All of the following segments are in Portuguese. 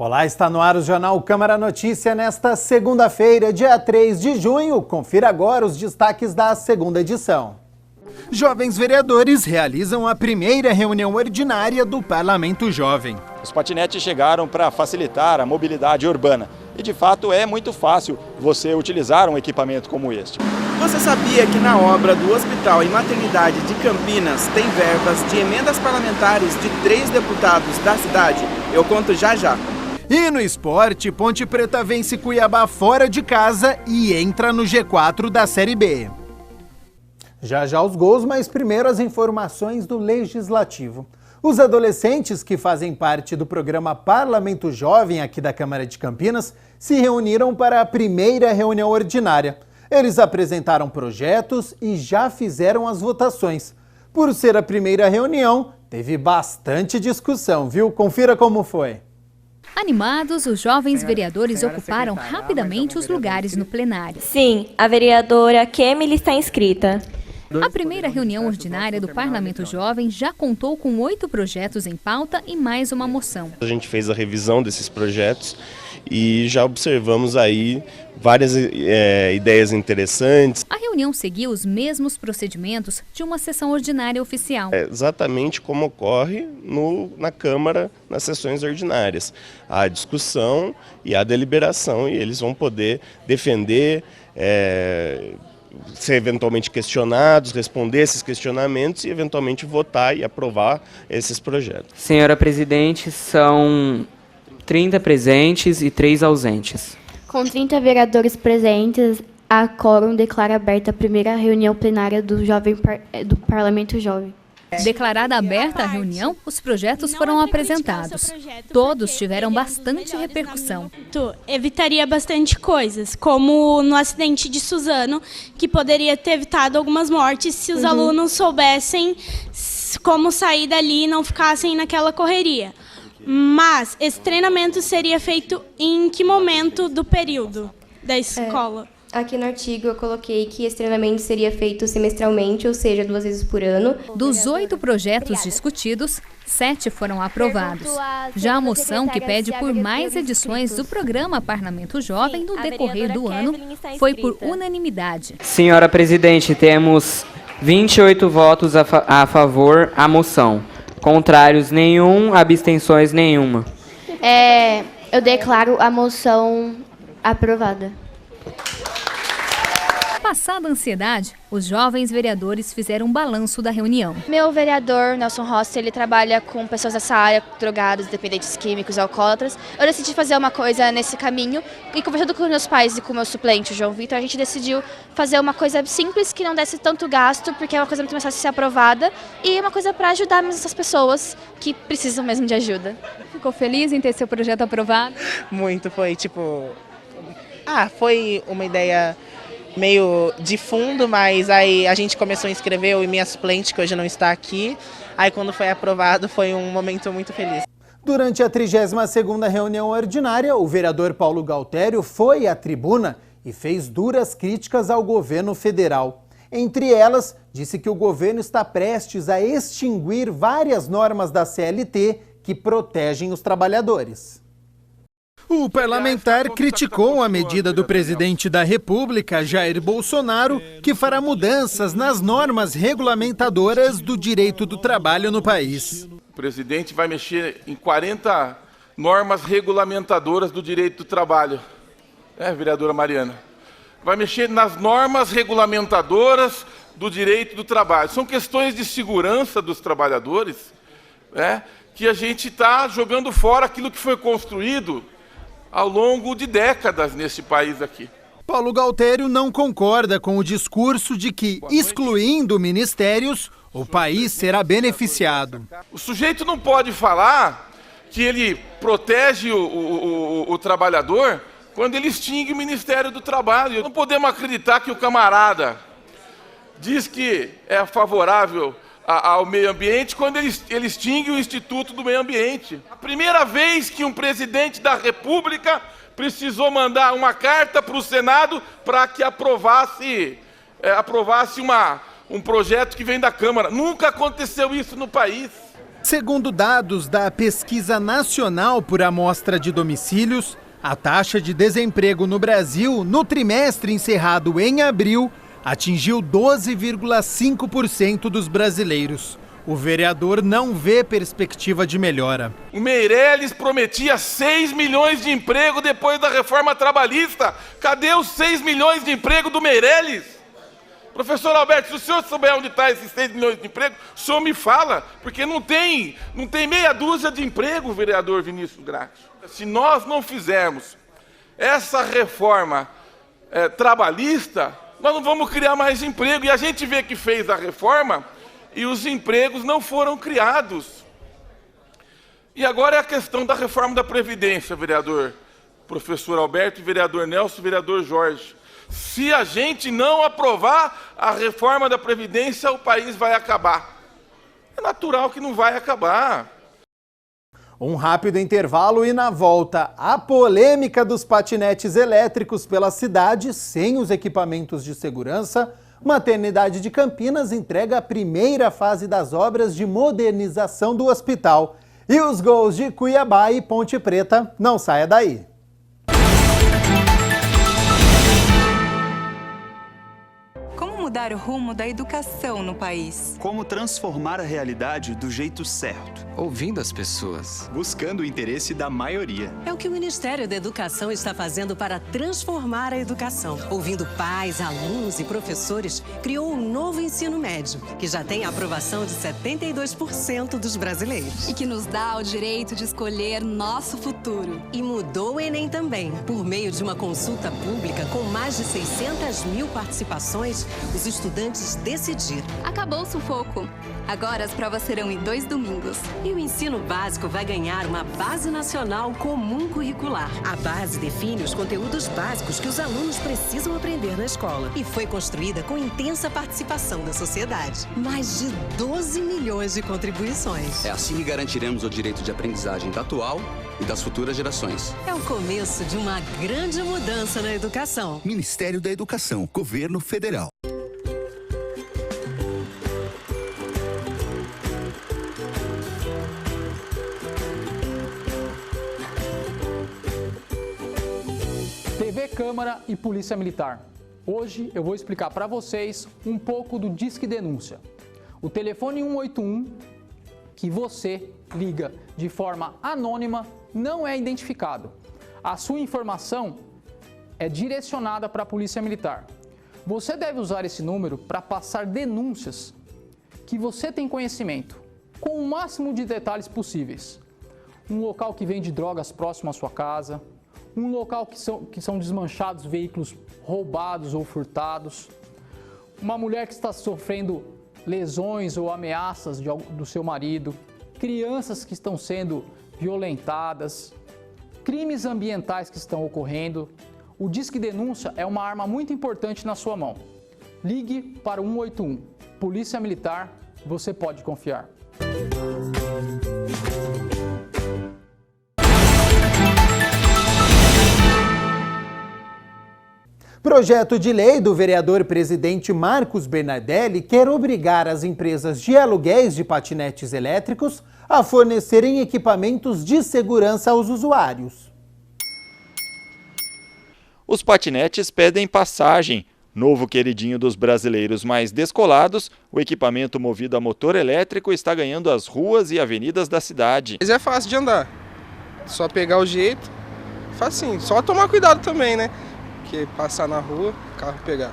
Olá, está no ar o Jornal Câmara Notícia nesta segunda-feira, dia 3 de junho. Confira agora os destaques da segunda edição. Jovens vereadores realizam a primeira reunião ordinária do Parlamento Jovem. Os patinetes chegaram para facilitar a mobilidade urbana e, de fato, é muito fácil você utilizar um equipamento como este. Você sabia que na obra do Hospital e Maternidade de Campinas tem verbas de emendas parlamentares de 3 deputados da cidade? Eu conto já já. E no esporte, Ponte Preta vence Cuiabá fora de casa e entra no G4 da Série B. Já já os gols, mas primeiro as informações do Legislativo. Os adolescentes que fazem parte do programa Parlamento Jovem aqui da Câmara de Campinas se reuniram para a primeira reunião ordinária. Eles apresentaram projetos e já fizeram as votações. Por ser a primeira reunião, teve bastante discussão, viu? Confira como foi. Animados, os jovens vereadores ocuparam rapidamente os lugares no plenário. Sim, a vereadora Kemily está inscrita. A primeira reunião ordinária do Parlamento Jovem já contou com 8 projetos em pauta e mais uma moção. A gente fez a revisão desses projetos e já observamos aí várias ideias interessantes. A reunião seguiu os mesmos procedimentos de uma sessão ordinária oficial. É exatamente como ocorre na Câmara nas sessões ordinárias. A discussão e a deliberação, e eles vão poder defender, ser eventualmente questionados, responder esses questionamentos e eventualmente votar e aprovar esses projetos. Senhora Presidente, são 30 presentes e 3 ausentes. Com 30 vereadores presentes, a quórum declara aberta a primeira reunião plenária do Parlamento Jovem. Declarada aberta a reunião, os projetos foram apresentados. Todos tiveram bastante repercussão. Evitaria bastante coisas, como no acidente de Suzano, que poderia ter evitado algumas mortes se os alunos soubessem como sair dali e não ficassem naquela correria. Mas esse treinamento seria feito em que momento do período da escola? Aqui no artigo eu coloquei que esse treinamento seria feito semestralmente, ou seja, 2 vezes por ano. Dos 8 projetos discutidos, 7 foram aprovados. Já a moção, que pede por mais edições do programa Parlamento Jovem no decorrer do ano, foi por unanimidade. Senhora Presidente, temos 28 votos a favor à moção. Contrários nenhum, abstenções nenhuma. Eu declaro a moção aprovada. Passada a ansiedade, os jovens vereadores fizeram um balanço da reunião. Meu vereador, Nelson Rossi, ele trabalha com pessoas dessa área, drogados, dependentes químicos, alcoólatras. Eu decidi fazer uma coisa nesse caminho e, conversando com meus pais e com o meu suplente, o João Vitor, a gente decidiu fazer uma coisa simples que não desse tanto gasto, porque é uma coisa muito mais fácil de ser aprovada e uma coisa para ajudar mesmo essas pessoas que precisam mesmo de ajuda. Ficou feliz em ter seu projeto aprovado? Muito, foi foi uma ideia meio de fundo, mas aí a gente começou a inscrever, eu e minha suplente, que hoje não está aqui. Aí quando foi aprovado foi um momento muito feliz. Durante a 32ª reunião ordinária, o vereador Paulo Galtério foi à tribuna e fez duras críticas ao governo federal. Entre elas, disse que o governo está prestes a extinguir várias normas da CLT que protegem os trabalhadores. O parlamentar criticou a medida do presidente da República, Jair Bolsonaro, que fará mudanças nas normas regulamentadoras do direito do trabalho no país. O presidente vai mexer em 40 normas regulamentadoras do direito do trabalho. Vereadora Mariana? Vai mexer nas normas regulamentadoras do direito do trabalho. São questões de segurança dos trabalhadores, que a gente está jogando fora aquilo que foi construído ao longo de décadas nesse país aqui. Paulo Galtério não concorda com o discurso de que, excluindo ministérios, o país será beneficiado. O sujeito não pode falar que ele protege o trabalhador quando ele extingue o Ministério do Trabalho. Não podemos acreditar que o camarada diz que é favorável ao meio ambiente quando ele extingue o Instituto do Meio Ambiente. A primeira vez que um presidente da República precisou mandar uma carta para o Senado para que aprovasse um projeto que vem da Câmara. Nunca aconteceu isso no país. Segundo dados da Pesquisa Nacional por Amostra de Domicílios, a taxa de desemprego no Brasil, no trimestre encerrado em abril, atingiu 12,5% dos brasileiros. O vereador não vê perspectiva de melhora. O Meirelles prometia 6 milhões de emprego depois da reforma trabalhista. Cadê os 6 milhões de emprego do Meirelles? Professor Alberto, se o senhor souber onde está esses 6 milhões de emprego, o senhor me fala, porque não tem meia dúzia de emprego, vereador Vinícius Gratti. Se nós não fizermos essa reforma trabalhista, nós não vamos criar mais emprego. E a gente vê que fez a reforma e os empregos não foram criados. E agora é a questão da reforma da Previdência, vereador professor Alberto, vereador Nelson, vereador Jorge. Se a gente não aprovar a reforma da Previdência, o país vai acabar. É natural que não vai acabar. Um rápido intervalo e na volta, a polêmica dos patinetes elétricos pela cidade sem os equipamentos de segurança. Maternidade de Campinas entrega a primeira fase das obras de modernização do hospital. E os gols de Cuiabá e Ponte Preta, não saia daí. Mudar o rumo da educação no país. Como transformar a realidade do jeito certo. Ouvindo as pessoas. Buscando o interesse da maioria. É o que o Ministério da Educação está fazendo para transformar a educação. Ouvindo pais, alunos e professores, criou um novo ensino médio, que já tem a aprovação de 72% dos brasileiros. E que nos dá o direito de escolher nosso futuro. E mudou o Enem também. Por meio de uma consulta pública com mais de 600 mil participações, os estudantes decidiram. Acabou o sufoco. Agora as provas serão em 2 domingos. E o ensino básico vai ganhar uma base nacional comum curricular. A base define os conteúdos básicos que os alunos precisam aprender na escola. E foi construída com intensa participação da sociedade. Mais de 12 milhões de contribuições. É assim que garantiremos o direito de aprendizagem da atual e das futuras gerações. É o começo de uma grande mudança na educação. Ministério da Educação, Governo Federal. TV Câmara e Polícia Militar. Hoje eu vou explicar para vocês um pouco do Disque Denúncia. O telefone 181 que você liga de forma anônima não é identificado. A sua informação é direcionada para a Polícia Militar. Você deve usar esse número para passar denúncias que você tem conhecimento, com o máximo de detalhes possíveis. Um local que vende drogas próximo à sua casa, um local que são desmanchados veículos roubados ou furtados, uma mulher que está sofrendo lesões ou ameaças do seu marido, crianças que estão sendo violentadas, crimes ambientais que estão ocorrendo. O Disque Denúncia é uma arma muito importante na sua mão. Ligue para o 181. Polícia Militar, você pode confiar. Projeto de lei do vereador presidente Marcos Bernardelli quer obrigar as empresas de aluguéis de patinetes elétricos a fornecerem equipamentos de segurança aos usuários. Os patinetes pedem passagem. Novo queridinho dos brasileiros mais descolados, o equipamento movido a motor elétrico está ganhando as ruas e avenidas da cidade. Mas é fácil de andar, só pegar o jeito, facinho, só tomar cuidado também, né? Porque passar na rua, carro pegar.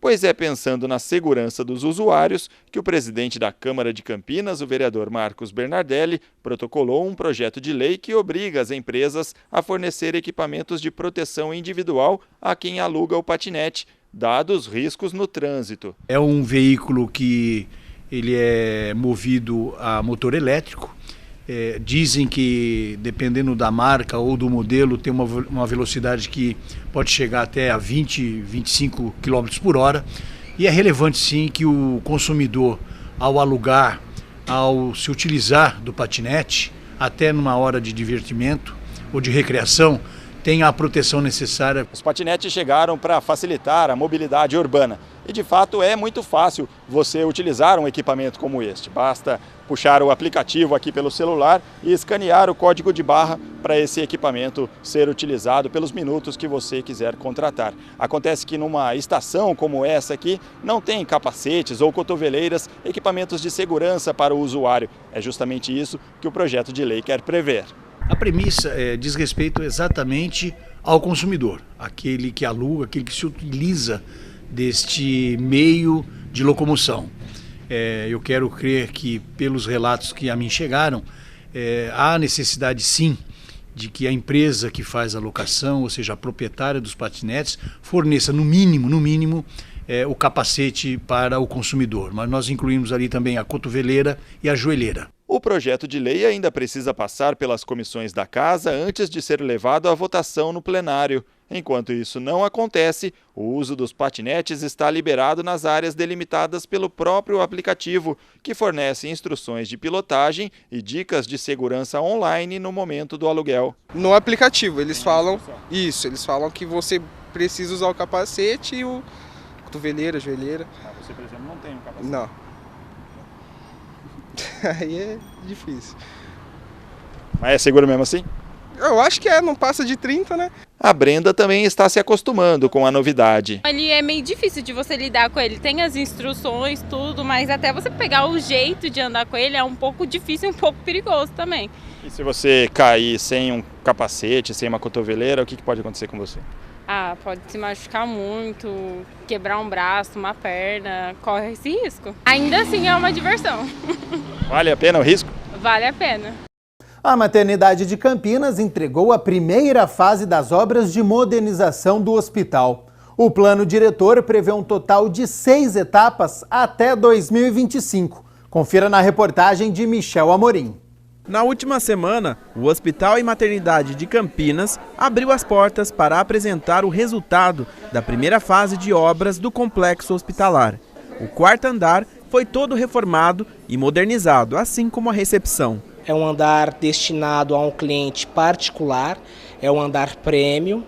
Pois é pensando na segurança dos usuários que o presidente da Câmara de Campinas, o vereador Marcos Bernardelli, protocolou um projeto de lei que obriga as empresas a fornecer equipamentos de proteção individual a quem aluga o patinete, dados riscos no trânsito. É um veículo que ele é movido a motor elétrico. Dizem que, dependendo da marca ou do modelo, tem uma velocidade que pode chegar até a 20, 25 km por hora. E é relevante, sim, que o consumidor, ao alugar, ao se utilizar do patinete, até numa hora de divertimento ou de recreação, tenha a proteção necessária. Os patinetes chegaram para facilitar a mobilidade urbana E de fato é muito fácil você utilizar um equipamento como este. Basta puxar o aplicativo aqui pelo celular e escanear o código de barra para esse equipamento ser utilizado pelos minutos que você quiser contratar. Acontece que numa estação como essa aqui não tem capacetes ou cotoveleiras, equipamentos de segurança para o usuário. É justamente isso que o projeto de lei quer prever. A premissa diz respeito exatamente ao consumidor, aquele que aluga, aquele que se utiliza deste meio de locomoção. Eu quero crer que, pelos relatos que a mim chegaram, há necessidade sim de que a empresa que faz a locação, ou seja, a proprietária dos patinetes, forneça no mínimo, o capacete para o consumidor. Mas nós incluímos ali também a cotoveleira e a joelheira. O projeto de lei ainda precisa passar pelas comissões da Casa antes de ser levado à votação no plenário. Enquanto isso não acontece, o uso dos patinetes está liberado nas áreas delimitadas pelo próprio aplicativo, que fornece instruções de pilotagem e dicas de segurança online no momento do aluguel. No aplicativo, eles falam isso, eles falam que você precisa usar o capacete e o cotoveleira, joelheira. Você, por exemplo, não tem um capacete? Não. Aí é difícil. Mas é seguro mesmo assim? Eu acho que não passa de 30, né? A Brenda também está se acostumando com a novidade. Ele é meio difícil de você lidar com ele, tem as instruções, tudo, mas até você pegar o jeito de andar com ele é um pouco difícil e um pouco perigoso também. E se você cair sem um capacete, sem uma cotoveleira, o que pode acontecer com você? Pode se machucar muito, quebrar um braço, uma perna, corre esse risco. Ainda assim é uma diversão. Vale a pena o risco? Vale a pena. A maternidade de Campinas entregou a primeira fase das obras de modernização do hospital. O plano diretor prevê um total de 6 etapas até 2025. Confira na reportagem de Michel Amorim. Na última semana, o Hospital e Maternidade de Campinas abriu as portas para apresentar o resultado da primeira fase de obras do complexo hospitalar. O quarto andar foi todo reformado e modernizado, assim como a recepção. É um andar destinado a um cliente particular, é um andar premium.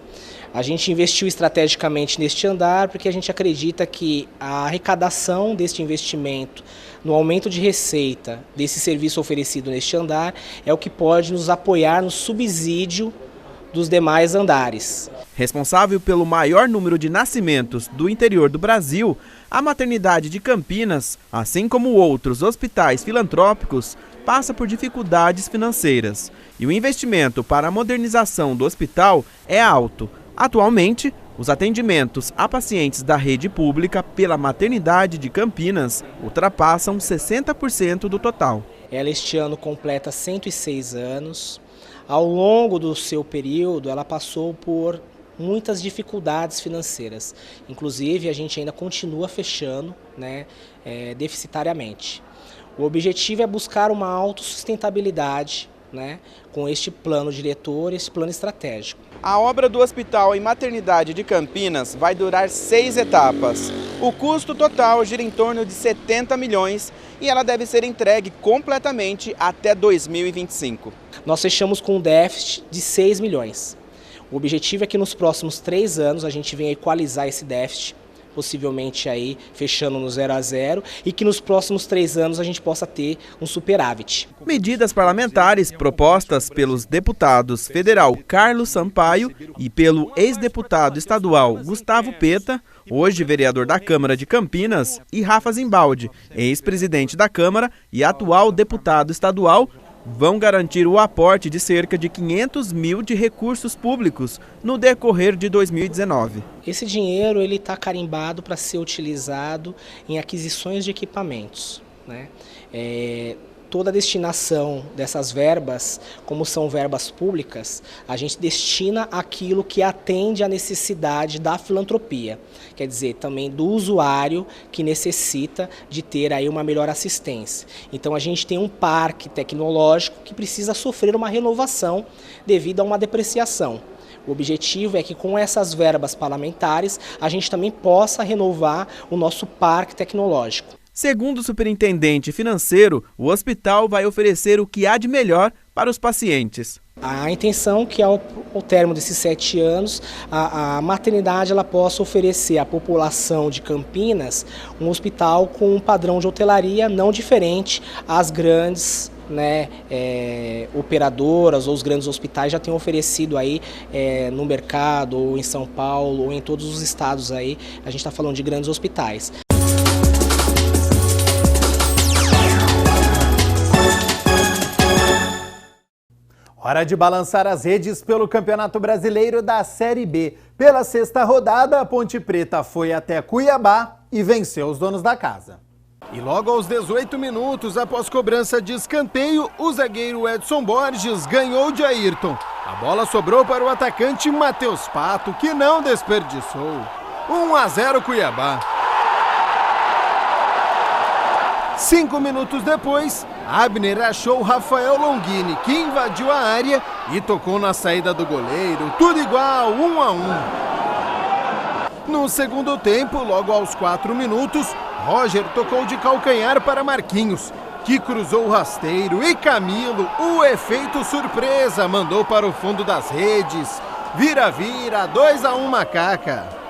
A gente investiu estrategicamente neste andar porque a gente acredita que a arrecadação deste investimento no aumento de receita desse serviço oferecido neste andar é o que pode nos apoiar no subsídio dos demais andares. Responsável pelo maior número de nascimentos do interior do Brasil, a maternidade de Campinas, assim como outros hospitais filantrópicos, passa por dificuldades financeiras. E o investimento para a modernização do hospital é alto. Atualmente, os atendimentos a pacientes da rede pública pela maternidade de Campinas ultrapassam 60% do total. Ela este ano completa 106 anos. Ao longo do seu período, ela passou por muitas dificuldades financeiras. Inclusive, a gente ainda continua fechando, deficitariamente. O objetivo é buscar uma autossustentabilidade, com este plano diretor, esse plano estratégico. A obra do Hospital e Maternidade de Campinas vai durar 6 etapas. O custo total gira em torno de 70 milhões e ela deve ser entregue completamente até 2025. Nós fechamos com um déficit de 6 milhões. O objetivo é que nos próximos 3 anos a gente venha equalizar esse déficit, possivelmente aí fechando no 0 a 0, e que nos próximos 3 anos a gente possa ter um superávit. Medidas parlamentares propostas pelos deputados federal Carlos Sampaio e pelo ex-deputado estadual Gustavo Peta, hoje vereador da Câmara de Campinas, e Rafa Zimbaldi, ex-presidente da Câmara e atual deputado estadual, vão garantir o aporte de cerca de 500 mil de recursos públicos no decorrer de 2019. Esse dinheiro está carimbado para ser utilizado em aquisições de equipamentos. Toda a destinação dessas verbas, como são verbas públicas, a gente destina aquilo que atende à necessidade da filantropia. Quer dizer, também do usuário que necessita de ter aí uma melhor assistência. Então a gente tem um parque tecnológico que precisa sofrer uma renovação devido a uma depreciação. O objetivo é que com essas verbas parlamentares a gente também possa renovar o nosso parque tecnológico. Segundo o superintendente financeiro, o hospital vai oferecer o que há de melhor para os pacientes. A intenção que ao término desses 7 anos, a maternidade ela possa oferecer à população de Campinas um hospital com um padrão de hotelaria não diferente às grandes operadoras ou os grandes hospitais já têm oferecido aí no mercado, ou em São Paulo, ou em todos os estados aí, a gente está falando de grandes hospitais. Hora de balançar as redes pelo Campeonato Brasileiro da Série B. Pela 6ª rodada, a Ponte Preta foi até Cuiabá e venceu os donos da casa. E logo aos 18 minutos, após cobrança de escanteio, o zagueiro Edson Borges ganhou de Ayrton. A bola sobrou para o atacante Matheus Pato, que não desperdiçou. 1-0 Cuiabá. 5 minutos depois, Abner achou Rafael Longini, que invadiu a área e tocou na saída do goleiro. Tudo igual, 1-1. No segundo tempo, logo aos 4 minutos, Roger tocou de calcanhar para Marquinhos, que cruzou o rasteiro, e Camilo, o efeito surpresa, mandou para o fundo das redes. Vira-vira, 2-1 Macaca.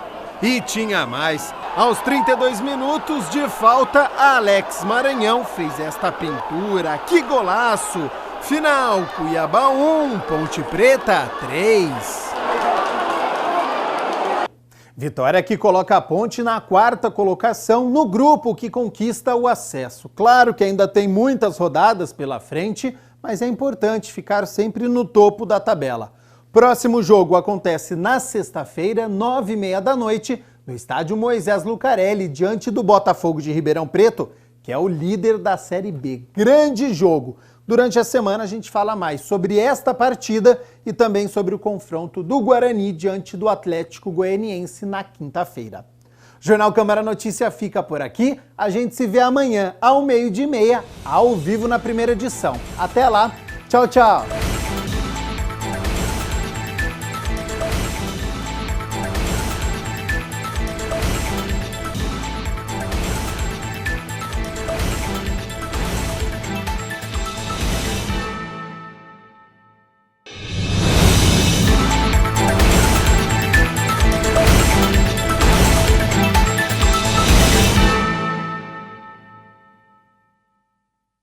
E tinha mais. Aos 32 minutos de falta, Alex Maranhão fez esta pintura. Que golaço! Final, Cuiabá 1, Ponte Preta 3. Vitória que coloca a Ponte na 4ª colocação no grupo que conquista o acesso. Claro que ainda tem muitas rodadas pela frente, mas é importante ficar sempre no topo da tabela. Próximo jogo acontece na sexta-feira, 9h30 no estádio Moisés Lucarelli, diante do Botafogo de Ribeirão Preto, que é o líder da Série B. Grande jogo! Durante a semana a gente fala mais sobre esta partida e também sobre o confronto do Guarani diante do Atlético Goianiense na quinta-feira. O Jornal Câmara Notícia fica por aqui. A gente se vê amanhã ao 12h30, ao vivo na primeira edição. Até lá, tchau, tchau!